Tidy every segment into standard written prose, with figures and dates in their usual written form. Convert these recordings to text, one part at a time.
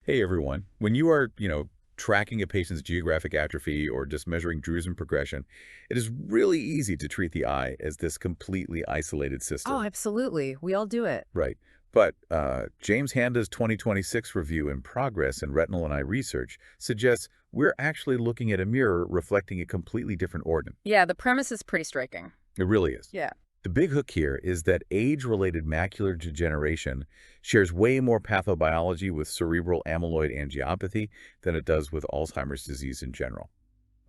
Hey everyone. When you are, tracking a patient's geographic atrophy or just measuring drusen progression, it is really easy to treat the eye as this completely isolated Oh, system. absolutely. We all do it. Right. But James Handa's 2026 review in Progress in Retinal and Eye Research suggests we're actually looking at a mirror reflecting a completely different organ. Yeah, the premise is pretty striking. It really is. Yeah. The big hook here is that age-related macular degeneration shares way more pathobiology with cerebral amyloid angiopathy than it does with Alzheimer's disease in general.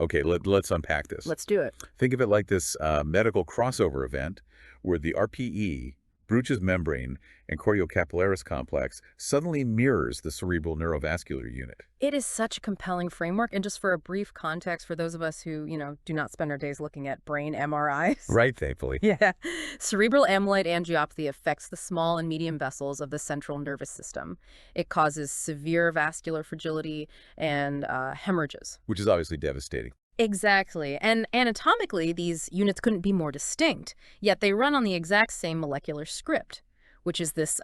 Okay, let's unpack this. Let's do it. Think of it like this medical crossover event where the RPE, Bruch's membrane, and choriocapillaris complex suddenly mirrors the cerebral neurovascular unit. It is such a compelling framework. And just for a brief context for those of us who, do not spend our days looking at brain MRIs. Right, thankfully. Yeah. Cerebral amyloid angiopathy affects the small and medium vessels of the central nervous system. It causes severe vascular fragility and hemorrhages. Which is obviously devastating. Exactly. And anatomically, these units couldn't be more distinct, yet they run on the exact same molecular script, which is this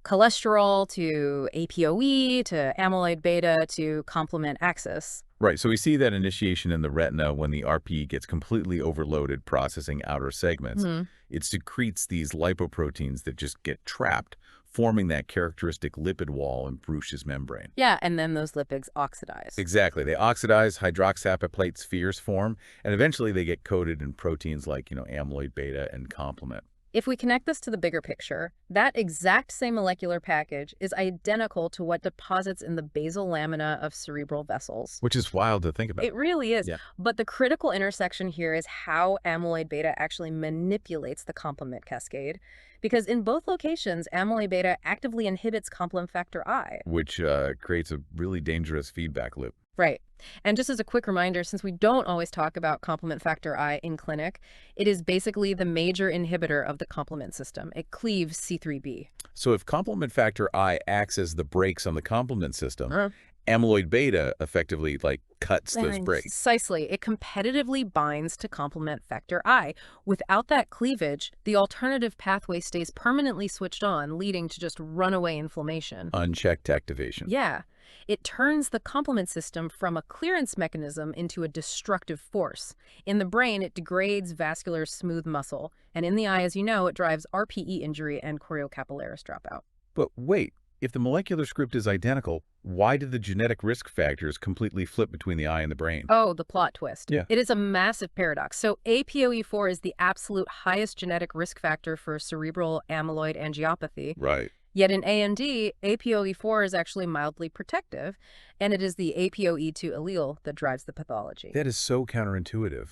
cholesterol to APOE to amyloid-β to complement axis. Right, so we see that initiation in the retina when the RPE gets completely overloaded processing outer segments. Hmm. It secretes these lipoproteins that just get trapped, forming that characteristic lipid wall in Bruch's membrane. Yeah, and then those lipids oxidize. Exactly. They oxidize, hydroxyapatite spheres form, and eventually they get coated in proteins like, amyloid-β and complement. If we connect this to the bigger picture, that exact same molecular package is identical to what deposits in the basal lamina of cerebral vessels. Which is wild to think about. It really is. Yeah. But the critical intersection here is how amyloid-β actually manipulates the complement cascade. Because in both locations, amyloid-β actively inhibits complement factor I. Which creates a really dangerous feedback loop. Right. And just as a quick reminder, since we don't always talk about complement factor I in clinic, it is basically the major inhibitor of the complement system. It cleaves C3b. So if complement factor I acts as the brakes on the complement system, amyloid-β effectively cuts those brakes. Precisely. It competitively binds to complement factor I. Without that cleavage, the alternative pathway stays permanently switched on, leading to just runaway inflammation. Unchecked activation. Yeah. It turns the complement system from a clearance mechanism into a destructive force. In the brain, it degrades vascular smooth muscle, and in the eye, as you know, it drives RPE injury and choriocapillaris dropout. But wait, if the molecular script is identical, why did the genetic risk factors completely flip between the eye and the brain? Oh, the plot twist. Yeah. It is a massive paradox. So APOE4 is the absolute highest genetic risk factor for cerebral amyloid angiopathy. Right. Yet in AMD, APOE4 is actually mildly protective, and it is the APOE2 allele that drives the pathology. That is so counterintuitive.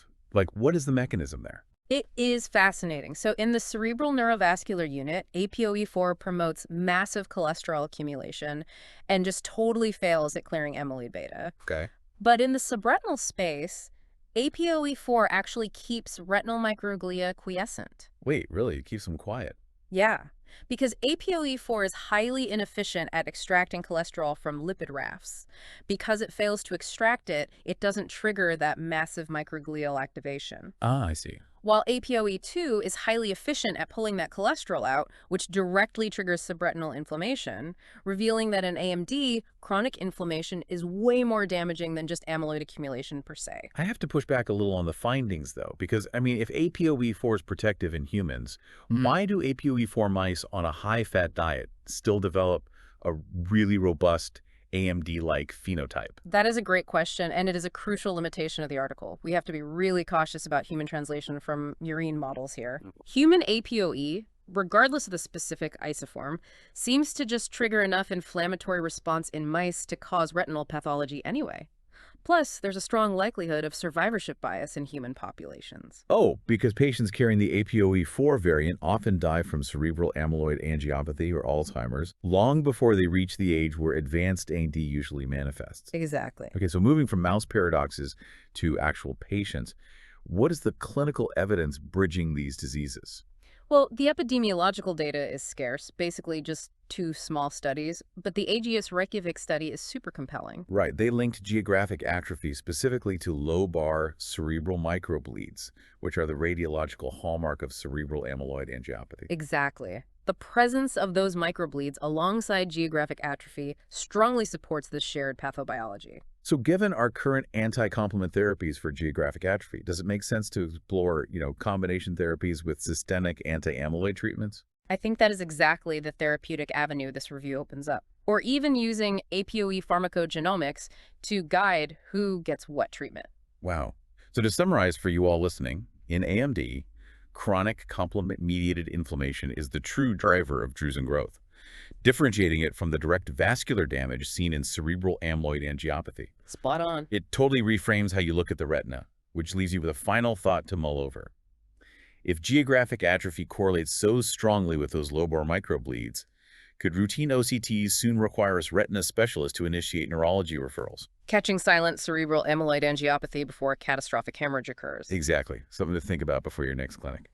What is the mechanism there? It is fascinating. So in the cerebral neurovascular unit, APOE4 promotes massive cholesterol accumulation and just totally fails at clearing amyloid-β. Okay. But in the subretinal space, APOE4 actually keeps retinal microglia quiescent. Wait, really? It keeps them quiet. Yeah, because APOE4 is highly inefficient at extracting cholesterol from lipid rafts. Because it fails to extract it, it doesn't trigger that massive microglial activation. Ah, I see. While APOE2 is highly efficient at pulling that cholesterol out, which directly triggers subretinal inflammation, revealing that in AMD, chronic inflammation is way more damaging than just amyloid accumulation per se. I have to push back a little on the findings, though, because, if APOE4 is protective in humans, why do APOE4 mice on a high-fat diet still develop a really robust AMD-like phenotype? That is a great question, and it is a crucial limitation of the article. We have to be really cautious about human translation from murine models here. Human APOE, regardless of the specific isoform, seems to just trigger enough inflammatory response in mice to cause retinal pathology anyway. Plus, there's a strong likelihood of survivorship bias in human populations. Oh, because patients carrying the APOE4 variant often die from cerebral amyloid angiopathy or Alzheimer's long before they reach the age where advanced AMD usually manifests. Exactly. Okay, so moving from mouse paradoxes to actual patients, what is the clinical evidence bridging these diseases? Well, the epidemiological data is scarce, basically just 2 small studies, but the AGS Reykjavik study is super compelling. Right, they linked geographic atrophy specifically to low-bar cerebral microbleeds, which are the radiological hallmark of cerebral amyloid angiopathy. Exactly. The presence of those microbleeds alongside geographic atrophy strongly supports this shared pathobiology. So given our current anti-complement therapies for geographic atrophy, does it make sense to explore, combination therapies with systemic anti-amyloid treatments? I think that is exactly the therapeutic avenue this review opens up. Or even using APOE pharmacogenomics to guide who gets what treatment. Wow. So to summarize for you all listening, in AMD, chronic complement-mediated inflammation is the true driver of drusen growth, differentiating it from the direct vascular damage seen in cerebral amyloid angiopathy. Spot on. It totally reframes how you look at the retina, which leaves you with a final thought to mull over. If geographic atrophy correlates so strongly with those lobar microbleeds, could routine OCTs soon require us retina specialists to initiate neurology referrals? Catching silent cerebral amyloid angiopathy before a catastrophic hemorrhage occurs. Exactly. Something to think about before your next clinic.